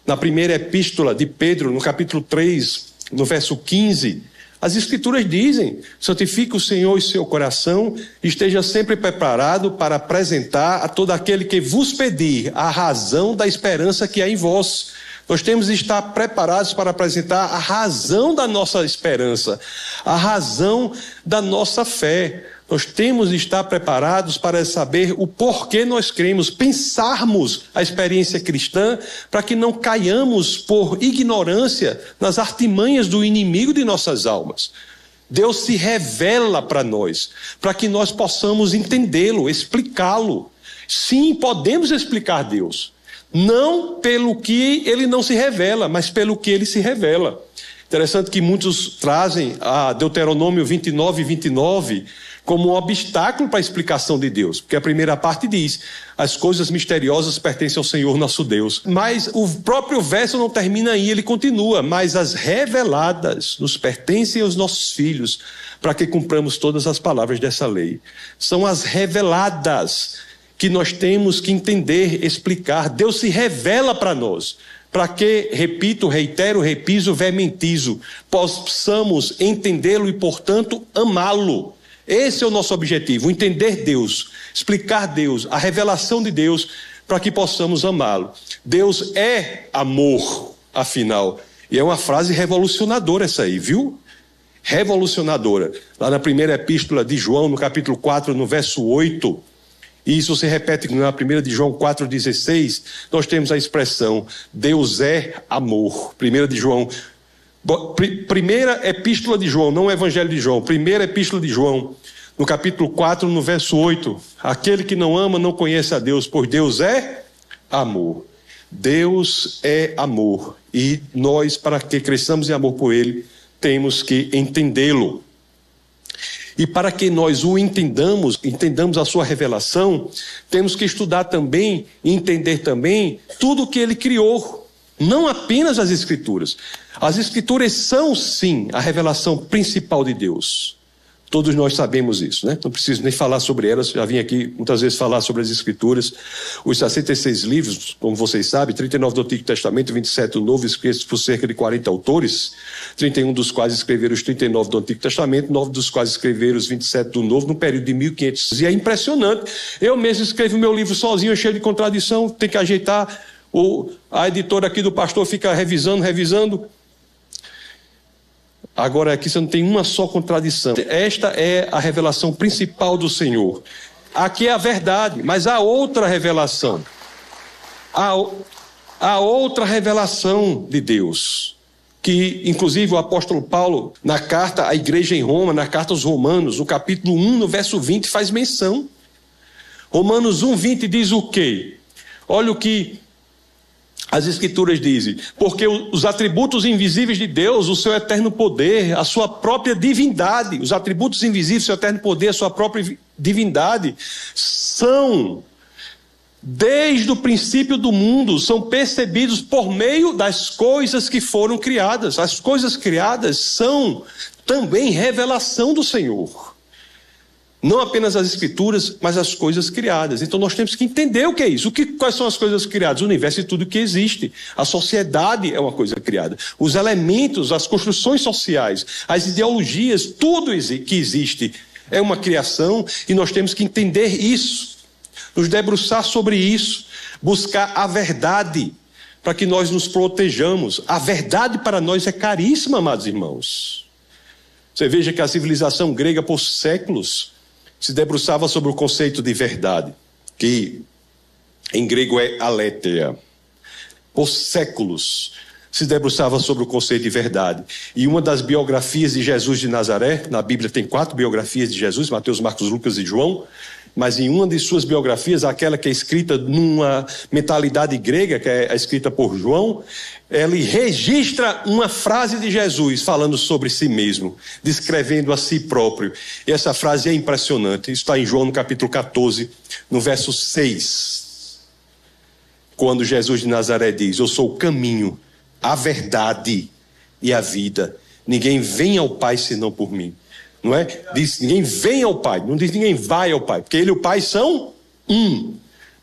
Na primeira epístola de Pedro, no capítulo 3, no verso 15, as Escrituras dizem: santifique o Senhor em seu coração, esteja sempre preparado para apresentar a todo aquele que vos pedir a razão da esperança que há em vós. Nós temos de estar preparados para apresentar a razão da nossa esperança, a razão da nossa fé. Nós temos de estar preparados para saber o porquê nós cremos, pensarmos a experiência cristã, para que não caiamos por ignorância nas artimanhas do inimigo de nossas almas. Deus se revela para nós, para que nós possamos entendê-lo, explicá-lo. Sim, podemos explicar Deus, não pelo que ele não se revela, mas pelo que ele se revela. Interessante que muitos trazem a Deuteronômio 29, 29 como um obstáculo para a explicação de Deus, porque a primeira parte diz: as coisas misteriosas pertencem ao Senhor nosso Deus. Mas o próprio verso não termina aí, ele continua: mas as reveladas nos pertencem aos nossos filhos, para que cumpramos todas as palavras dessa lei. São as reveladas que nós temos que entender, explicar. Deus se revela para nós, para que, repito, reitero, repiso, vermentizo, possamos entendê-lo e, portanto, amá-lo. Esse é o nosso objetivo: entender Deus, explicar Deus, a revelação de Deus, para que possamos amá-lo. Deus é amor, afinal. E é uma frase revolucionadora essa aí, viu? Revolucionadora. Lá na primeira epístola de João, no capítulo 4, no verso 8, e isso se repete na primeira de João 4,16, nós temos a expressão: Deus é amor. Primeira epístola de João, não o evangelho de João, primeira epístola de João, no capítulo 4, no verso 8, aquele que não ama não conhece a Deus, pois Deus é amor. Deus é amor, e nós, para que cresçamos em amor por ele, temos que entendê-lo. E para que nós o entendamos a sua revelação, temos que estudar também e entender também tudo o que ele criou. Não apenas as Escrituras. As Escrituras são, sim, a revelação principal de Deus. Todos nós sabemos isso, né? Não preciso nem falar sobre elas, já vim aqui muitas vezes falar sobre as Escrituras. Os 66 livros, como vocês sabem, 39 do Antigo Testamento, 27 do Novo, escritos por cerca de 40 autores, 31 dos quais escreveram os 39 do Antigo Testamento, 9 dos quais escreveram os 27 do Novo, num período de 1500. E é impressionante. Eu mesmo escrevo meu livro sozinho, cheio de contradição, tem que ajeitar. A editora aqui do pastor fica revisando. Agora aqui você não tem uma só contradição. Esta é a revelação principal do Senhor. Aqui é a verdade, mas há outra revelação. Há outra revelação de Deus, que inclusive o apóstolo Paulo, na carta à igreja em Roma, na carta aos Romanos, no capítulo 1, no verso 20, faz menção. Romanos 1, 20 diz o quê? Olha o que as Escrituras dizem: porque os atributos invisíveis de Deus, o seu eterno poder, a sua própria divindade, os atributos invisíveis, o seu eterno poder, a sua própria divindade, são, desde o princípio do mundo, são percebidos por meio das coisas que foram criadas. As coisas criadas são também revelação do Senhor. Não apenas as Escrituras, mas as coisas criadas. Então nós temos que entender o que é isso. Quais são as coisas criadas? O universo e tudo que existe. A sociedade é uma coisa criada. Os elementos, as construções sociais, as ideologias, tudo que existe é uma criação, e nós temos que entender isso, nos debruçar sobre isso, buscar a verdade, para que nós nos protejamos. A verdade para nós é caríssima, amados irmãos. Você veja que a civilização grega, por séculos, se debruçava sobre o conceito de verdade, que em grego é aletheia. Por séculos se debruçava sobre o conceito de verdade. E uma das biografias de Jesus de Nazaré, na Bíblia tem 4 biografias de Jesus, Mateus, Marcos, Lucas e João, mas em uma de suas biografias, aquela que é escrita numa mentalidade grega, que é escrita por João, ele registra uma frase de Jesus falando sobre si mesmo, descrevendo a si próprio. E essa frase é impressionante. Isso está em João no capítulo 14, no verso 6. Quando Jesus de Nazaré diz: eu sou o caminho, a verdade e a vida. Ninguém vem ao Pai senão por mim. Não é? Diz: ninguém vem ao Pai, não diz ninguém vai ao Pai, porque ele e o Pai são um.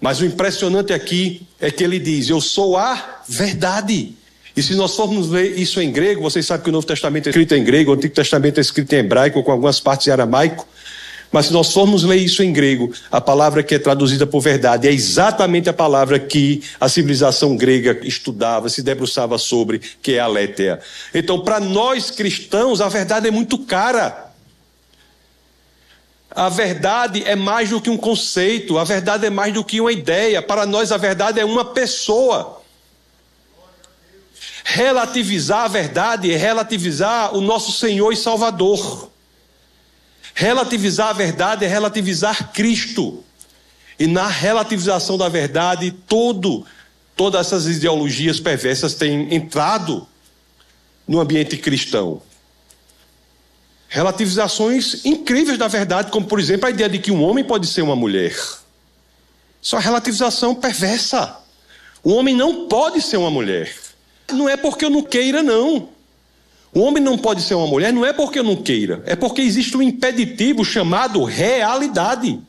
Mas o impressionante aqui é que ele diz: eu sou a verdade. E se nós formos ler isso em grego, vocês sabem que o Novo Testamento é escrito em grego, o Antigo Testamento é escrito em hebraico, com algumas partes em aramaico. Mas se nós formos ler isso em grego, a palavra que é traduzida por verdade é exatamente a palavra que a civilização grega estudava, se debruçava sobre, que é aletheia. Então, para nós cristãos, a verdade é muito cara. A verdade é mais do que um conceito, a verdade é mais do que uma ideia. Para nós, a verdade é uma pessoa. Relativizar a verdade é relativizar o nosso Senhor e Salvador. Relativizar a verdade é relativizar Cristo. E na relativização da verdade, todas essas ideologias perversas têm entrado no ambiente cristão. Relativizações incríveis da verdade, como por exemplo a ideia de que um homem pode ser uma mulher. Isso é uma relativização perversa. O homem não pode ser uma mulher. Não é porque eu não queira, não. O homem não pode ser uma mulher, não é porque eu não queira. É porque existe um impeditivo chamado realidade.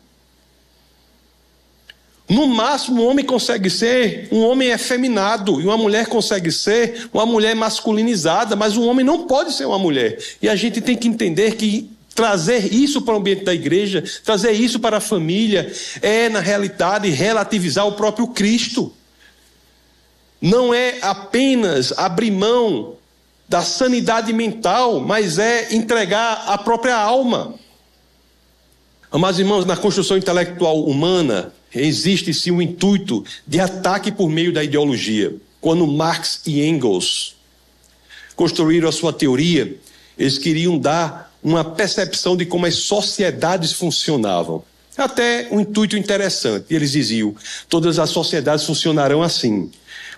No máximo, um homem consegue ser um homem efeminado, e uma mulher consegue ser uma mulher masculinizada, mas um homem não pode ser uma mulher. E a gente tem que entender que trazer isso para o ambiente da igreja, trazer isso para a família, é, na realidade, relativizar o próprio Cristo. Não é apenas abrir mão da sanidade mental, mas é entregar a própria alma. Amados irmãos, na construção intelectual humana, existe sim um intuito de ataque por meio da ideologia. Quando Marx e Engels construíram a sua teoria, eles queriam dar uma percepção de como as sociedades funcionavam. Até um intuito interessante. Eles diziam: todas as sociedades funcionarão assim.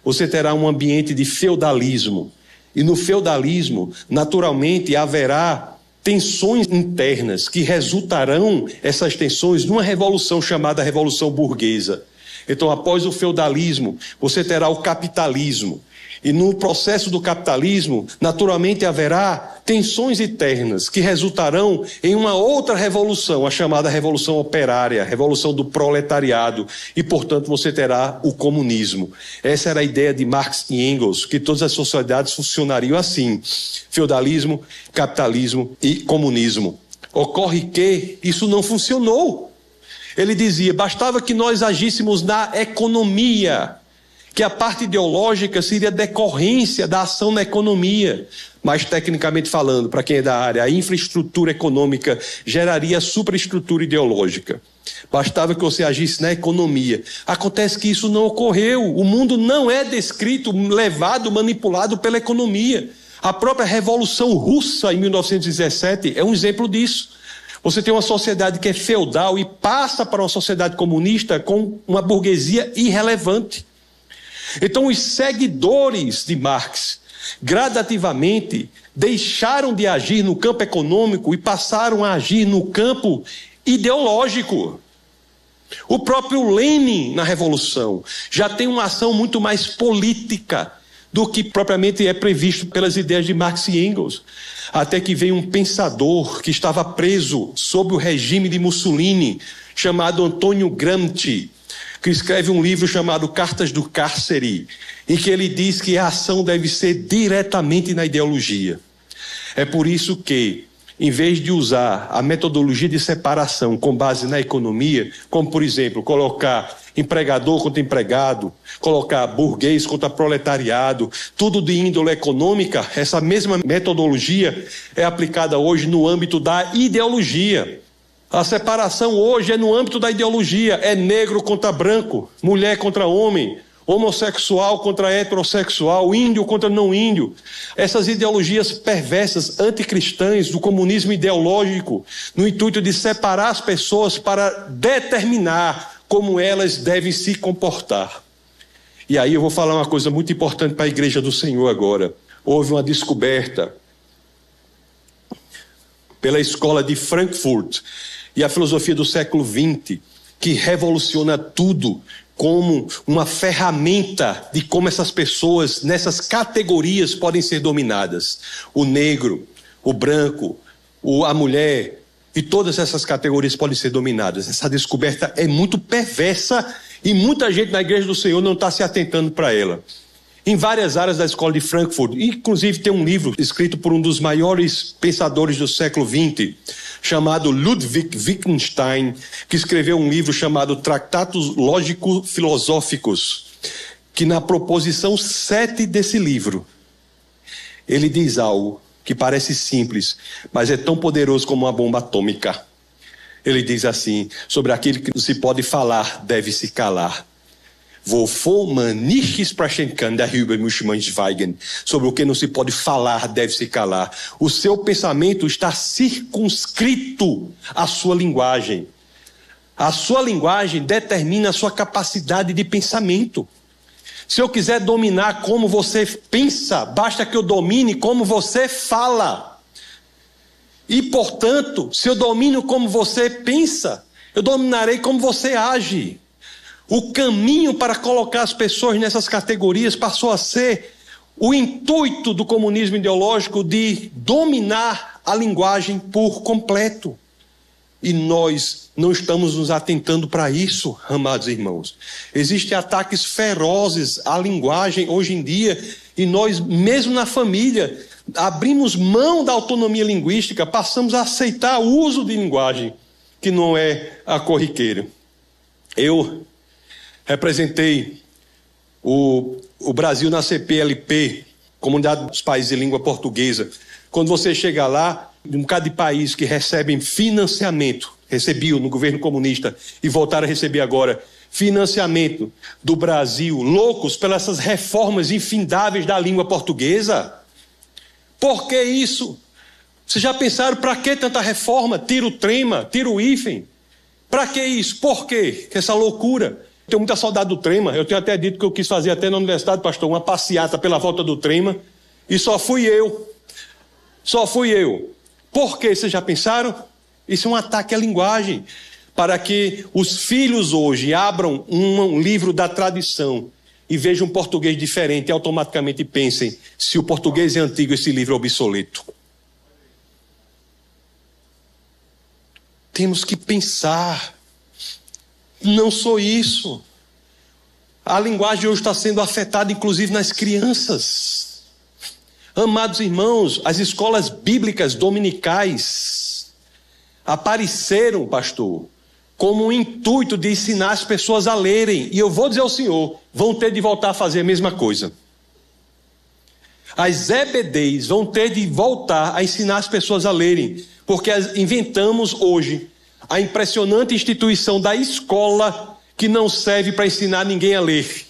Você terá um ambiente de feudalismo. E no feudalismo, naturalmente, haverá tensões internas que resultarão, essas tensões, numa revolução chamada Revolução Burguesa. Então, após o feudalismo, você terá o capitalismo. E no processo do capitalismo, naturalmente, haverá tensões internas que resultarão em uma outra revolução, a chamada Revolução Operária, a Revolução do Proletariado. E, portanto, você terá o comunismo. Essa era a ideia de Marx e Engels, que todas as sociedades funcionariam assim: feudalismo, capitalismo e comunismo. Ocorre que isso não funcionou. Ele dizia: bastava que nós agíssemos na economia, que a parte ideológica seria decorrência da ação na economia. Mas, tecnicamente falando, para quem é da área, a infraestrutura econômica geraria a superestrutura ideológica. Bastava que você agisse na economia. Acontece que isso não ocorreu. O mundo não é descrito, levado, manipulado pela economia. A própria Revolução Russa, em 1917, é um exemplo disso. Você tem uma sociedade que é feudal e passa para uma sociedade comunista com uma burguesia irrelevante. Então, os seguidores de Marx, gradativamente, deixaram de agir no campo econômico e passaram a agir no campo ideológico. O próprio Lenin, na Revolução, já tem uma ação muito mais política do que propriamente é previsto pelas ideias de Marx e Engels. Até que veio um pensador que estava preso sob o regime de Mussolini, chamado Antônio Gramsci, que escreve um livro chamado Cartas do Cárcere, em que ele diz que a ação deve ser diretamente na ideologia. É por isso que, em vez de usar a metodologia de separação com base na economia, como, por exemplo, colocar empregador contra empregado, colocar burguês contra proletariado, tudo de índole econômica, essa mesma metodologia é aplicada hoje no âmbito da ideologia. A separação hoje é no âmbito da ideologia, é negro contra branco, mulher contra homem, homossexual contra heterossexual, índio contra não índio. Essas ideologias perversas, anticristãs, do comunismo ideológico, no intuito de separar as pessoas para determinar como elas devem se comportar. E aí eu vou falar uma coisa muito importante para a Igreja do Senhor agora. Houve uma descoberta pela escola de Frankfurt e a filosofia do século XX, que revoluciona tudo como uma ferramenta de como essas pessoas, nessas categorias, podem ser dominadas. O negro, o branco, a mulher, e todas essas categorias podem ser dominadas. Essa descoberta é muito perversa E muita gente na igreja do Senhor não está se atentando para ela. Em várias áreas da escola de Frankfurt, inclusive tem um livro escrito por um dos maiores pensadores do século XX, chamado Ludwig Wittgenstein, que escreveu um livro chamado Tratados Lógico-Filosóficos, que na proposição 7 desse livro, ele diz algo que parece simples, mas é tão poderoso como uma bomba atômica. Ele diz assim: sobre aquilo que não se pode falar, deve se calar. Wovon man nicht sprechen kann, darüber muss man schweigen. Sobre o que não se pode falar, deve se calar. O seu pensamento está circunscrito à sua linguagem. A sua linguagem determina a sua capacidade de pensamento. Se eu quiser dominar como você pensa, basta que eu domine como você fala. E, portanto, se eu domino como você pensa, eu dominarei como você age. O caminho para colocar as pessoas nessas categorias passou a ser o intuito do comunismo ideológico de dominar a linguagem por completo. E nós não estamos nos atentando para isso, amados irmãos. Existem ataques ferozes à linguagem hoje em dia, e nós, mesmo na família, abrimos mão da autonomia linguística, passamos a aceitar o uso de linguagem que não é a corriqueira. Eu representei o Brasil na CPLP, Comunidade dos Países de Língua Portuguesa. Quando você chega lá, um bocado de países que recebem financiamento, recebiam no governo comunista e voltaram a receber agora, financiamento do Brasil, loucos pelas essas reformas infindáveis da língua portuguesa. Por que isso? Vocês já pensaram para que tanta reforma? Tira o trema, tira o hífen. Para que isso? Por quê? Essa loucura. Tenho muita saudade do trema. Eu tenho até dito que eu quis fazer até na universidade, pastor, uma passeata pela volta do trema. E só fui eu. Só fui eu. Por quê? Vocês já pensaram? Isso é um ataque à linguagem. Para que os filhos hoje abram um livro da tradição e vejam um português diferente e automaticamente pensem: se o português é antigo, esse livro é obsoleto. Temos que pensar. Não só isso. A linguagem hoje está sendo afetada, inclusive nas crianças. Amados irmãos, as escolas bíblicas dominicais apareceram, pastor, como um intuito de ensinar as pessoas a lerem. E eu vou dizer ao senhor, vão ter de voltar a fazer a mesma coisa. As EBDs vão ter de voltar a ensinar as pessoas a lerem, porque inventamos hoje a impressionante instituição da escola que não serve para ensinar ninguém a ler.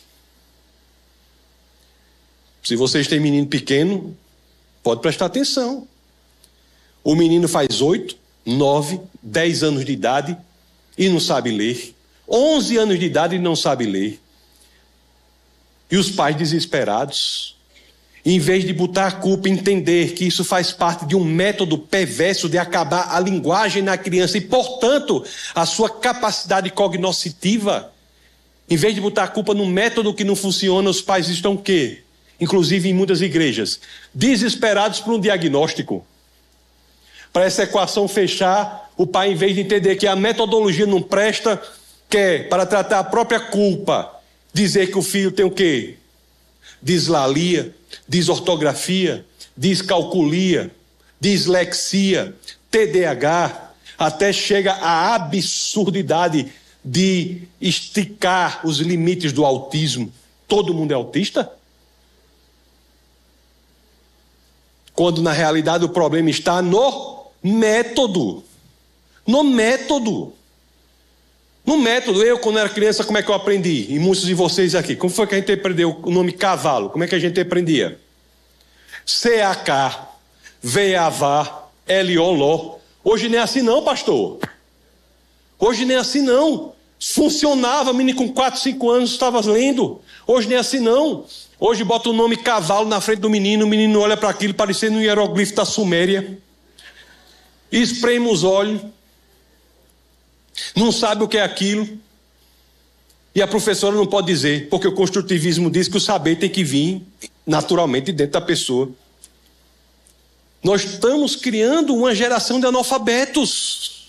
Se vocês têm menino pequeno, pode prestar atenção. O menino faz 8, 9, 10 anos de idade e não sabe ler. 11 anos de idade e não sabe ler. E os pais desesperados, em vez de botar a culpa, entender que isso faz parte de um método perverso de acabar a linguagem na criança e, portanto, a sua capacidade cognoscitiva, em vez de botar a culpa num método que não funciona, os pais estão o quê? Inclusive em muitas igrejas, desesperados por um diagnóstico. Para essa equação fechar, o pai, em vez de entender que a metodologia não presta, quer, para tratar a própria culpa, dizer que o filho tem o quê? Dislalia, disortografia, descalculia, dislexia, TDAH, até chega à absurdidade de esticar os limites do autismo. Todo mundo é autista? Quando na realidade o problema está no método. No método. No método. Eu, quando era criança, como é que eu aprendi? E muitos de vocês aqui. Como foi que a gente aprendeu o nome cavalo? Como é que a gente aprendia? C-A-K, V-A-V-A, L-O-L-O. Hoje nem é assim não, pastor. Hoje nem é assim não. Funcionava, menino com 4, 5 anos estava lendo. Hoje nem é assim não. Hoje bota o nome cavalo na frente do menino, o menino olha para aquilo parecendo um hieroglifo da Suméria. Espreme os olhos. Não sabe o que é aquilo. E a professora não pode dizer, porque o construtivismo diz que o saber tem que vir naturalmente dentro da pessoa. Nós estamos criando uma geração de analfabetos.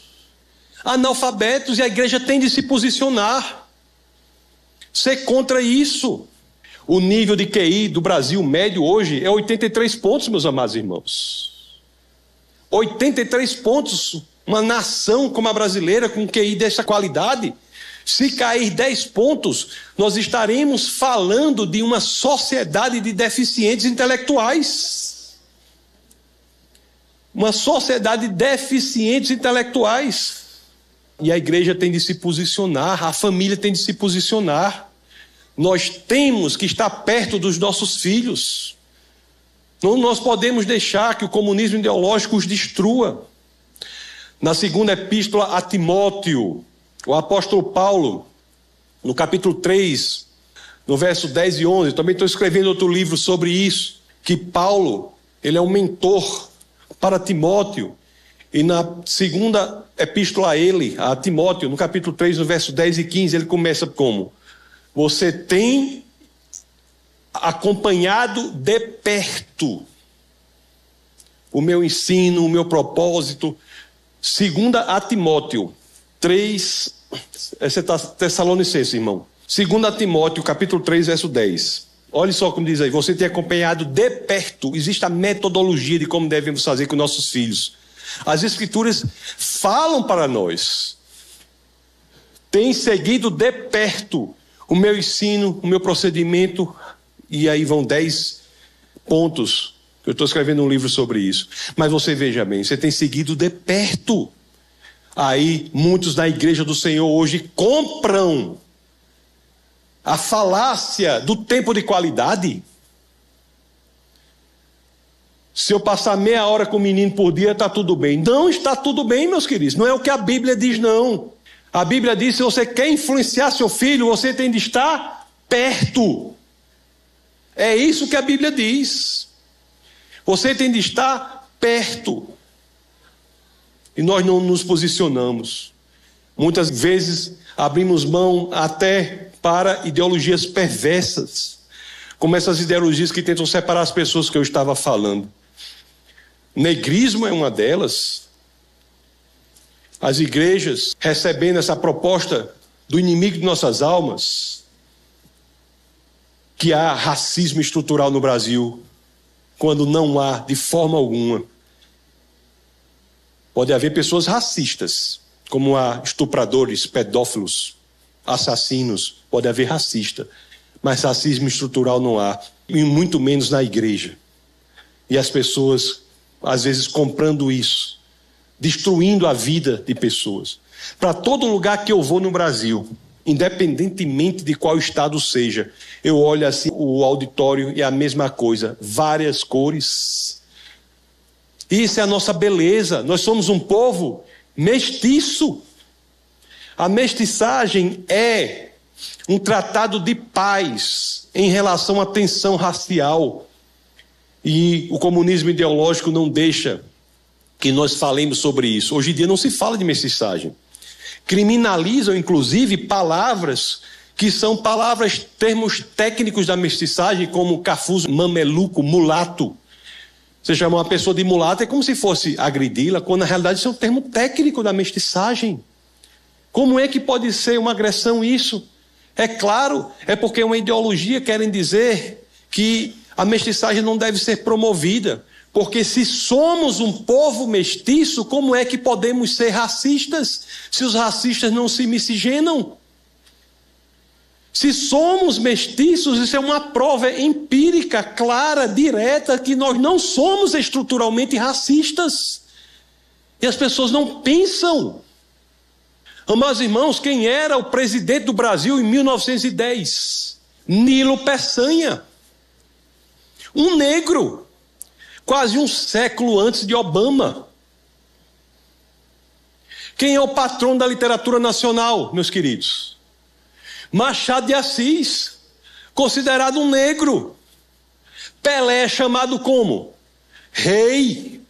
Analfabetos, e a igreja tem de se posicionar. ser contra isso. O nível de QI do Brasil médio hoje é 83 pontos, meus amados irmãos. 83 pontos, uma nação como a brasileira, com QI dessa qualidade. Se cair 10 pontos, nós estaremos falando de uma sociedade de deficientes intelectuais. Uma sociedade de deficientes intelectuais. E a igreja tem de se posicionar, a família tem de se posicionar. Nós temos que estar perto dos nossos filhos. Não nós podemos deixar que o comunismo ideológico os destrua. Na segunda epístola a Timóteo, o apóstolo Paulo, no capítulo 3, no verso 10 e 11, também estou escrevendo outro livro sobre isso, que Paulo, ele é um mentor para Timóteo. E na segunda epístola a ele, a Timóteo, no capítulo 3, no verso 10 e 15, ele começa como? Você tem acompanhado de perto o meu ensino, o meu propósito. Segunda a Timóteo 3, essa é Tessalonicenses, irmão. Segunda a Timóteo, capítulo 3, verso 10. Olha só como diz aí, você tem acompanhado de perto, existe a metodologia de como devemos fazer com nossos filhos. As Escrituras falam para nós. Tem seguido de perto o meu ensino, o meu procedimento, e aí vão 10 pontos. Eu estou escrevendo um livro sobre isso. Mas você veja bem, você tem seguido de perto. Aí muitos da igreja do Senhor hoje compram a falácia do tempo de qualidade. Se eu passar meia hora com o menino por dia, está tudo bem. Não está tudo bem, meus queridos. Não é o que a Bíblia diz, não. A Bíblia diz, se você quer influenciar seu filho, você tem de estar perto. É isso que a Bíblia diz. Você tem de estar perto. E nós não nos posicionamos. Muitas vezes abrimos mão até para ideologias perversas, como essas ideologias que tentam separar as pessoas que eu estava falando. Negrismo é uma delas. As igrejas recebendo essa proposta do inimigo de nossas almas, que há racismo estrutural no Brasil, quando não há de forma alguma. Pode haver pessoas racistas, como há estupradores, pedófilos, assassinos, pode haver racista, mas racismo estrutural não há, e muito menos na igreja. E as pessoas, às vezes, comprando isso, destruindo a vida de pessoas. Para todo lugar que eu vou no Brasil, independentemente de qual estado seja, eu olho assim, o auditório é a mesma coisa, várias cores. Isso é a nossa beleza, nós somos um povo mestiço. A mestiçagem é um tratado de paz em relação à tensão racial. E o comunismo ideológico não deixa que nós falemos sobre isso. Hoje em dia não se fala de mestiçagem. Criminalizam, inclusive, palavras que são palavras, termos técnicos da mestiçagem, como cafuzo, mameluco, mulato. Você chama uma pessoa de mulata, é como se fosse agredi-la, quando na realidade isso é um termo técnico da mestiçagem. Como é que pode ser uma agressão isso? É claro, é porque uma ideologia querem dizer que a mestiçagem não deve ser promovida. Porque se somos um povo mestiço, como é que podemos ser racistas se os racistas não se miscigenam? Se somos mestiços, isso é uma prova empírica, clara, direta, que nós não somos estruturalmente racistas. E as pessoas não pensam. Amados irmãos, quem era o presidente do Brasil em 1910? Nilo Peçanha. Um negro. Quase um século antes de Obama. Quem é o patrono da literatura nacional, meus queridos? Machado de Assis, considerado um negro. Pelé é chamado como? Rei.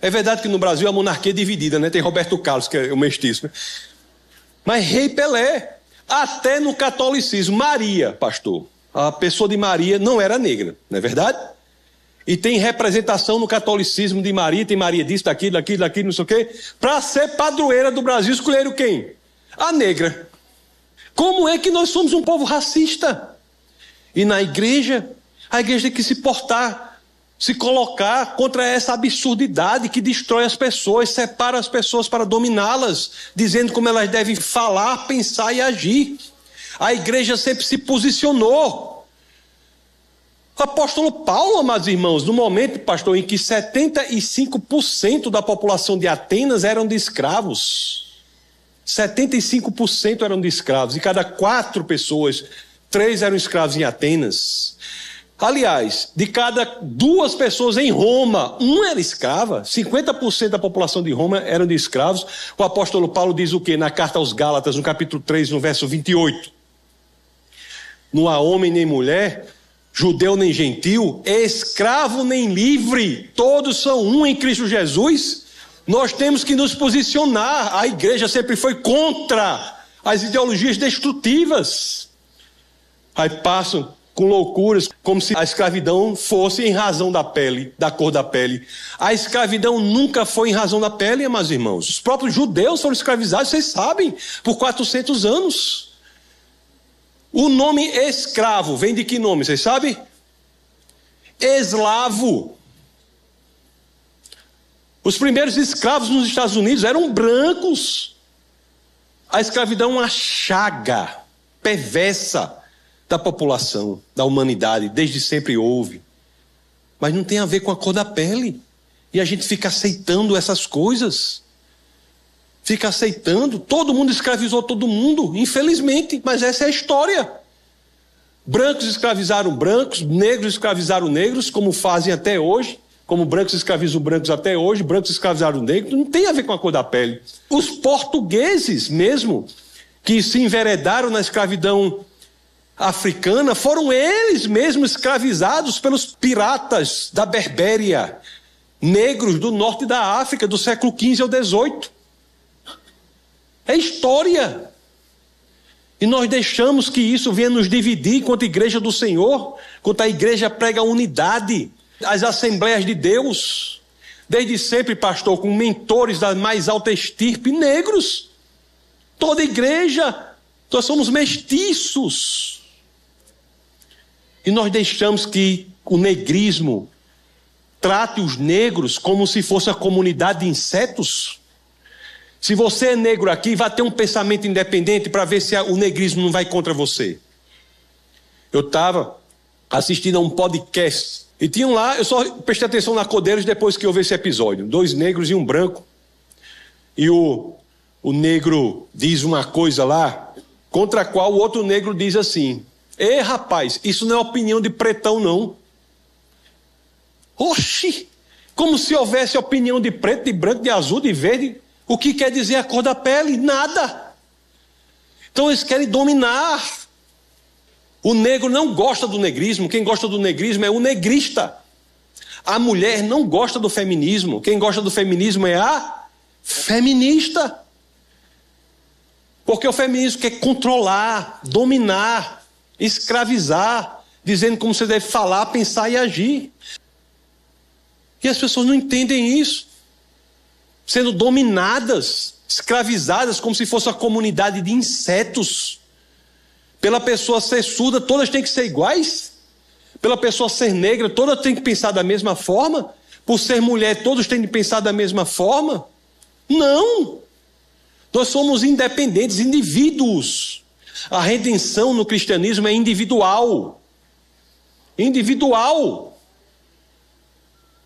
É verdade que no Brasil a monarquia é dividida, né? Tem Roberto Carlos, que é o mestiço, né? Mas Rei Pelé, até no catolicismo, Maria, pastor, a pessoa de Maria não era negra, não é verdade? E tem representação no catolicismo de Maria, tem Maria disso, daquilo, não sei o quê. Para ser padroeira do Brasil, escolheram quem? A negra. Como é que nós somos um povo racista? E na igreja, a igreja tem que se portar, se colocar contra essa absurdidade que destrói as pessoas, separa as pessoas para dominá-las, dizendo como elas devem falar, pensar e agir. A igreja sempre se posicionou. O apóstolo Paulo, amados irmãos, no momento, pastor, em que 75% da população de Atenas eram de escravos, 75% eram de escravos, e cada 4 pessoas, 3 eram escravos em Atenas. Aliás, de cada 2 pessoas em Roma, 1 era escrava. 50% da população de Roma eram de escravos. O apóstolo Paulo diz o quê? Na carta aos Gálatas, no capítulo 3, no verso 28. Não há homem nem mulher, judeu nem gentil, escravo nem livre, todos são um em Cristo Jesus. Nós temos que nos posicionar. A igreja sempre foi contra as ideologias destrutivas. Aí passam com loucuras, como se a escravidão fosse em razão da pele, da cor da pele. A escravidão nunca foi em razão da pele, meus irmãos. Os próprios judeus foram escravizados, vocês sabem, por 400 anos. O nome escravo vem de que nome, vocês sabem? Eslavo. Os primeiros escravos nos Estados Unidos eram brancos. A escravidão é uma chaga perversa da população, da humanidade, desde sempre houve. Mas não tem a ver com a cor da pele. E a gente fica aceitando essas coisas. Fica aceitando. Todo mundo escravizou todo mundo, infelizmente, mas essa é a história. Brancos escravizaram brancos, negros escravizaram negros, como fazem até hoje. Como brancos escravizam brancos até hoje, brancos escravizaram negros, não tem a ver com a cor da pele. Os portugueses mesmo, que se enveredaram na escravidão africana, foram eles mesmos escravizados pelos piratas da Berbéria, negros do norte da África, do século XV ao XVIII. É história. E nós deixamos que isso venha nos dividir enquanto igreja do Senhor, enquanto a igreja prega a unidade. As Assembleias de Deus, desde sempre, pastor, com mentores da mais alta estirpe, negros. Toda igreja, nós somos mestiços. E nós deixamos que o negrismo trate os negros como se fosse a comunidade de insetos. Se você é negro aqui, vai ter um pensamento independente para ver se o negrismo não vai contra você. Eu estava assistindo a um podcast. E tinham lá, eu só prestei atenção na cor deles depois que eu vi esse episódio. 2 negros e um branco. E o negro diz uma coisa lá, contra a qual o outro negro diz assim: ei, rapaz, isso não é opinião de pretão, não. Oxi! Como se houvesse opinião de preto, de branco, de azul, de verde. O que quer dizer a cor da pele? Nada. Então eles querem dominar. O negro não gosta do negrismo, quem gosta do negrismo é o negrista. A mulher não gosta do feminismo, quem gosta do feminismo é a feminista. Porque o feminismo quer controlar, dominar, escravizar, dizendo como você deve falar, pensar e agir. E as pessoas não entendem isso. Sendo dominadas, escravizadas, como se fosse uma comunidade de insetos. Pela pessoa ser surda, todas têm que ser iguais? Pela pessoa ser negra, todas têm que pensar da mesma forma? Por ser mulher, todos têm que pensar da mesma forma? Não! Nós somos independentes, indivíduos. A redenção no cristianismo é individual. Individual.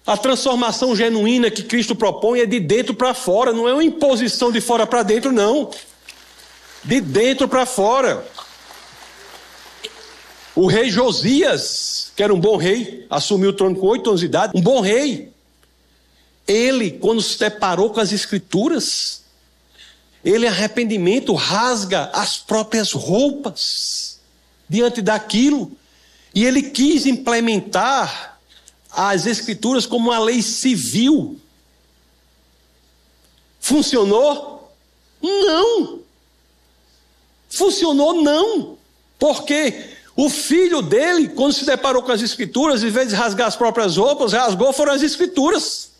A transformação genuína que Cristo propõe é de dentro para fora, não é uma imposição de fora para dentro, não. De dentro para fora. O rei Josias, que era um bom rei, assumiu o trono com 8 anos de idade, um bom rei. Ele, quando se deparou com as escrituras, ele em arrependimento rasga as próprias roupas diante daquilo. E ele quis implementar as escrituras como uma lei civil. Funcionou? Não. Funcionou não. Por quê? O filho dele, quando se deparou com as escrituras, em vez de rasgar as próprias roupas, rasgou foram as escrituras.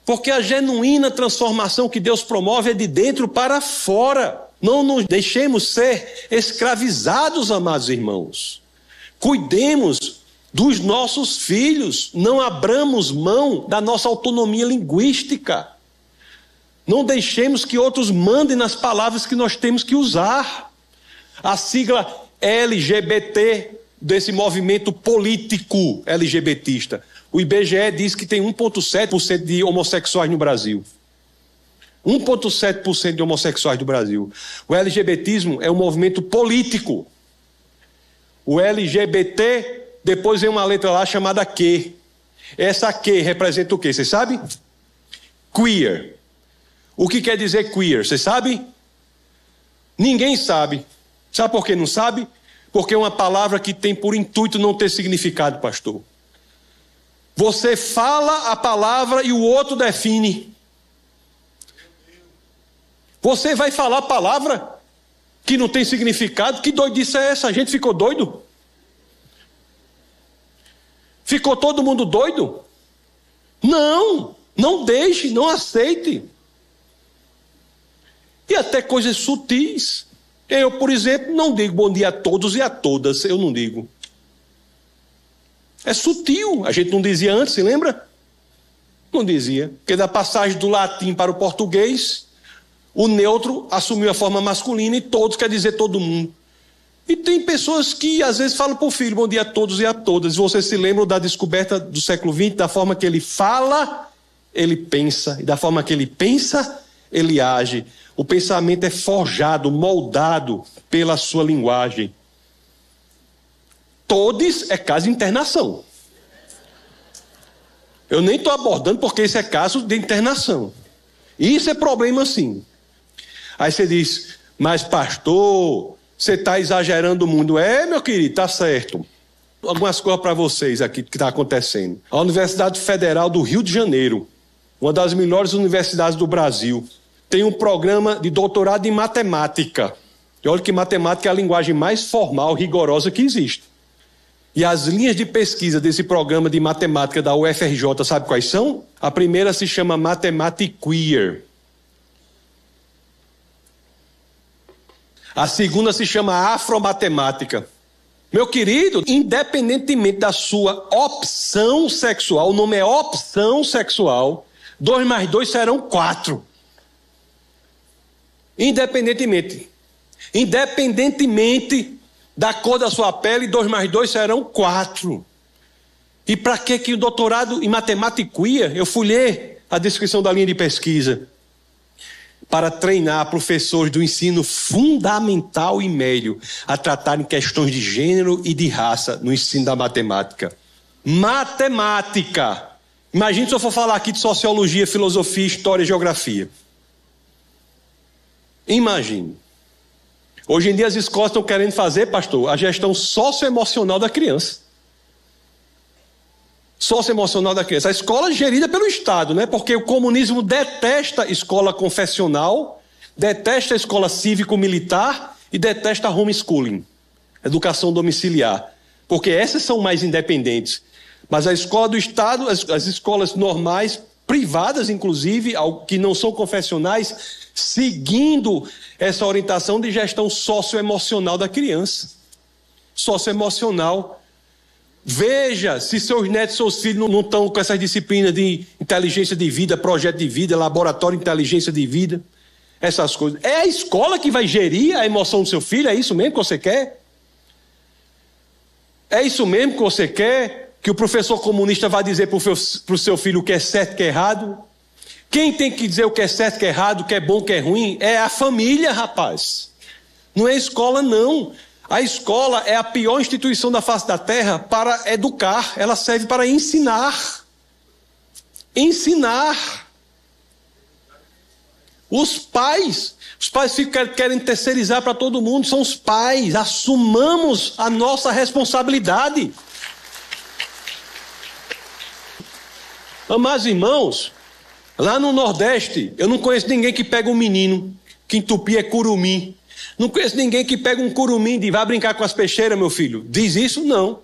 Porque a genuína transformação que Deus promove é de dentro para fora. Não nos deixemos ser escravizados, amados irmãos. Cuidemos dos nossos filhos. Não abramos mão da nossa autonomia linguística. Não deixemos que outros mandem nas palavras que nós temos que usar. A sigla LGBT, desse movimento político LGBTista. O IBGE diz que tem 1,7% de homossexuais no Brasil. 1,7% de homossexuais no Brasil. O LGBTismo é um movimento político. O LGBT, depois vem uma letra lá chamada Q. Essa Q representa o quê? Vocês sabem? Queer. O que quer dizer queer? Vocês sabem? Ninguém sabe. Sabe por que não sabe? Porque é uma palavra que tem por intuito não ter significado, pastor. Você fala a palavra e o outro define. Você vai falar a palavra que não tem significado? Que doidice é essa? A gente ficou doido? Ficou todo mundo doido? Não, não deixe, não aceite. E até coisas sutis. Eu, por exemplo, não digo bom dia a todos e a todas, eu não digo. É sutil, a gente não dizia antes, se lembra? Não dizia, porque da passagem do latim para o português, o neutro assumiu a forma masculina e todos quer dizer todo mundo. E tem pessoas que às vezes falam para o filho, bom dia a todos e a todas. Vocês se lembram da descoberta do século XX, da forma que ele fala, ele pensa, e da forma que ele pensa, ele age. O pensamento é forjado, moldado pela sua linguagem. Todos é caso de internação. Eu nem estou abordando porque isso é caso de internação. Isso é problema sim. Aí você diz, mas pastor, você está exagerando o mundo. É, meu querido, está certo. Algumas coisas para vocês aqui que está acontecendo. A Universidade Federal do Rio de Janeiro, uma das melhores universidades do Brasil, tem um programa de doutorado em matemática. E olha que matemática é a linguagem mais formal, rigorosa que existe. E as linhas de pesquisa desse programa de matemática da UFRJ, sabe quais são? A primeira se chama Mathematics Queer. A segunda se chama Afromatemática. Meu querido, independentemente da sua opção sexual, o nome é opção sexual, 2 mais 2 serão 4. Independentemente da cor da sua pele, 2 mais 2 serão 4. E para que o doutorado em matemática queer? Eu fui ler a descrição da linha de pesquisa. Para treinar professores do ensino fundamental e médio a tratarem questões de gênero e de raça no ensino da matemática. Matemática. Imagine se eu for falar aqui de sociologia, filosofia, história e geografia. Imagine. Hoje em dia as escolas estão querendo fazer, pastor, a gestão socioemocional da criança. Socioemocional da criança. A escola é gerida pelo Estado, né? Porque o comunismo detesta escola confessional, detesta a escola cívico-militar e detesta a homeschooling, educação domiciliar. Porque essas são mais independentes. Mas a escola do Estado, as escolas normais, privadas inclusive, que não são confessionais, seguindo essa orientação de gestão socioemocional da criança. Socioemocional. Veja se seus netos, seus filhos não estão com essas disciplinas de inteligência de vida, projeto de vida, laboratório de inteligência de vida, essas coisas. É a escola que vai gerir a emoção do seu filho? É isso mesmo que você quer? É isso mesmo que você quer? Que o professor comunista vai dizer para o seu filho o que é certo e o que é errado? Quem tem que dizer o que é certo, o que é errado, o que é bom, o que é ruim? É a família, rapaz. Não é a escola, não. A escola é a pior instituição da face da terra para educar. Ela serve para ensinar. Ensinar. Os pais querem terceirizar para todo mundo. São os pais. Assumamos a nossa responsabilidade. Amados irmãos, lá no Nordeste, eu não conheço ninguém que pega um menino, que em Tupi é curumim. Não conheço ninguém que pega um curumim e vai brincar com as peixeiras, meu filho. Diz isso? Não.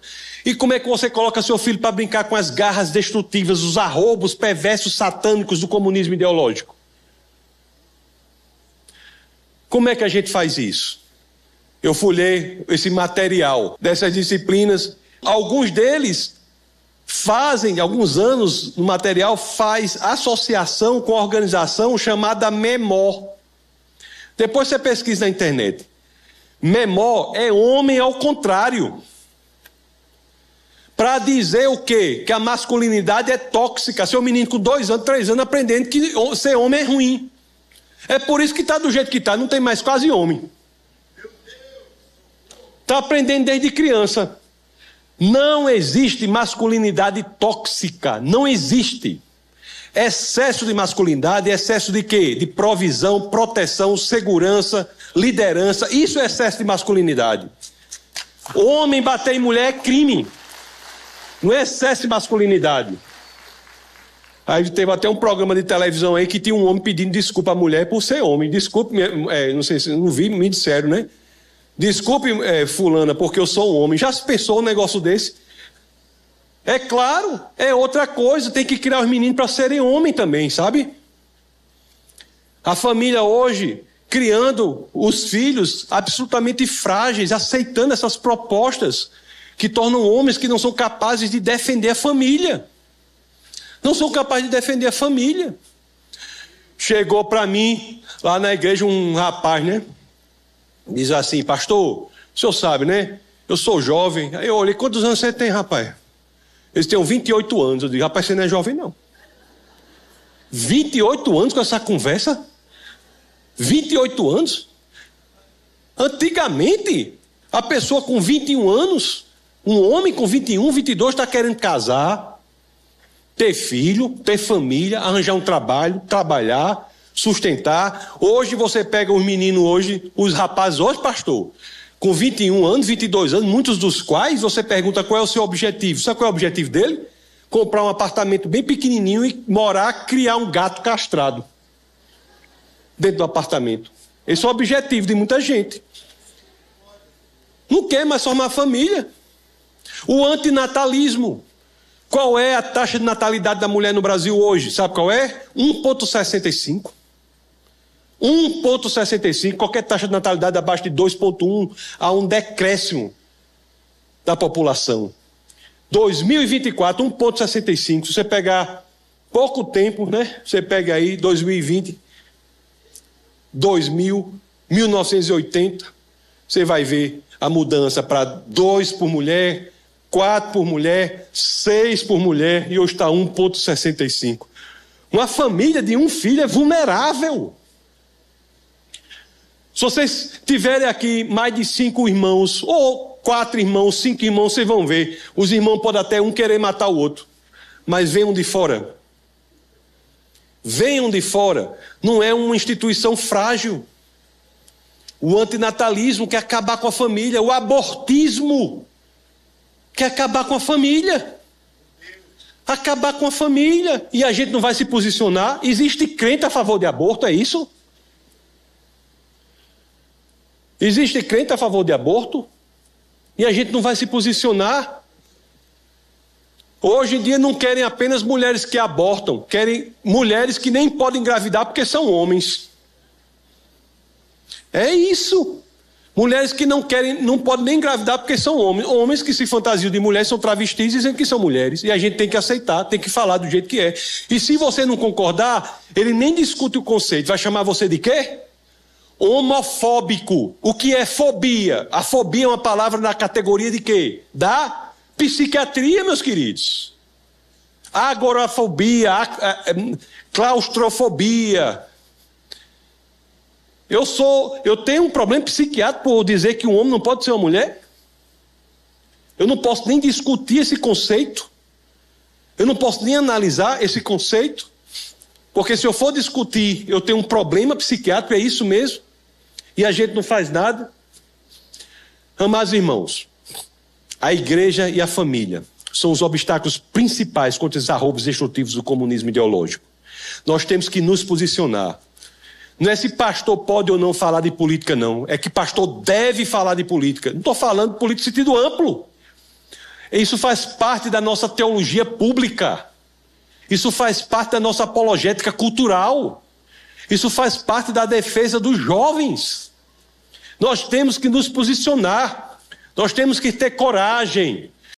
E como é que você coloca seu filho para brincar com as garras destrutivas, os arroubos perversos satânicos do comunismo ideológico? Como é que a gente faz isso? Eu folhei esse material dessas disciplinas. Alguns deles fazem, alguns anos, no material faz associação com a organização chamada MEMOR. Depois você pesquisa na internet. MEMOR é homem ao contrário. Para dizer o quê? Que a masculinidade é tóxica. Seu menino com 2 anos, 3 anos, aprendendo que ser homem é ruim. É por isso que está do jeito que está, não tem mais quase homem. Está aprendendo desde criança. Não existe masculinidade tóxica, não existe. Excesso de masculinidade é excesso de quê? De provisão, proteção, segurança, liderança. Isso é excesso de masculinidade. Homem bater em mulher é crime. Não é excesso de masculinidade. Aí teve até um programa de televisão aí que tinha um homem pedindo desculpa à mulher por ser homem. Desculpe, não sei se não vi, me disseram, né? Desculpe, fulana, porque eu sou um homem. Já se pensou um negócio desse? É claro, é outra coisa. Tem que criar os meninos para serem homem também, sabe? A família hoje, criando os filhos absolutamente frágeis, aceitando essas propostas que tornam homens que não são capazes de defender a família. Não são capazes de defender a família. Chegou para mim, lá na igreja, um rapaz, né? Diz assim: pastor, o senhor sabe, né? Eu sou jovem. Aí eu olhei: quantos anos você tem, rapaz? Eles têm 28 anos. Eu digo: rapaz, você não é jovem, não. 28 anos com essa conversa? 28 anos? Antigamente, a pessoa com 21 anos, um homem com 21, 22 está querendo casar, ter filho, ter família, arranjar um trabalho, trabalhar, sustentar. Hoje você pega os meninos hoje, os rapazes hoje, pastor, com 21 anos, 22 anos, muitos dos quais você pergunta qual é o seu objetivo. Sabe qual é o objetivo dele? Comprar um apartamento bem pequenininho e morar, criar um gato castrado dentro do apartamento. Esse é o objetivo de muita gente. Não quer mais formar família. O antinatalismo. Qual é a taxa de natalidade da mulher no Brasil hoje? Sabe qual é? 1,65. 1,65. Qualquer taxa de natalidade abaixo de 2,1 há um decréscimo da população. 2024, 1,65. Se você pegar pouco tempo, né? Você pega aí 2020, 1980, você vai ver a mudança para 2 por mulher, 4 por mulher, 6 por mulher, e hoje está 1,65. Uma família de um filho é vulnerável. Se vocês tiverem aqui mais de 5 irmãos, ou 4 irmãos, 5 irmãos, vocês vão ver. Os irmãos podem até um querer matar o outro, mas venham de fora. Venham de fora. Não é uma instituição frágil. O antinatalismo quer acabar com a família. O abortismo quer acabar com a família. Acabar com a família. E a gente não vai se posicionar. Existe crente a favor de aborto, é isso? Existe crente a favor de aborto? E a gente não vai se posicionar? Hoje em dia não querem apenas mulheres que abortam. Querem mulheres que nem podem engravidar porque são homens. É isso. Mulheres que não podem nem engravidar porque são homens. Homens que se fantasiam de mulheres são travestis dizendo que são mulheres. E a gente tem que aceitar, tem que falar do jeito que é. E se você não concordar, ele nem discute o conceito. Vai chamar você de quê? Homofóbico. O que é fobia? A fobia é uma palavra na categoria de quê? Da psiquiatria, meus queridos. Agorafobia, claustrofobia. Eu tenho um problema psiquiátrico por dizer que um homem não pode ser uma mulher. Eu não posso nem discutir esse conceito. Eu não posso nem analisar esse conceito. Porque se eu for discutir, eu tenho um problema psiquiátrico, é isso mesmo. E a gente não faz nada. Amados irmãos, a igreja e a família são os obstáculos principais contra os arroubos destrutivos do comunismo ideológico. Nós temos que nos posicionar. Não é se pastor pode ou não falar de política, não. É que pastor deve falar de política. Não estou falando de política em sentido amplo. Isso faz parte da nossa teologia pública. Isso faz parte da nossa apologética cultural. Isso faz parte da defesa dos jovens. Nós temos que nos posicionar. Nós temos que ter coragem.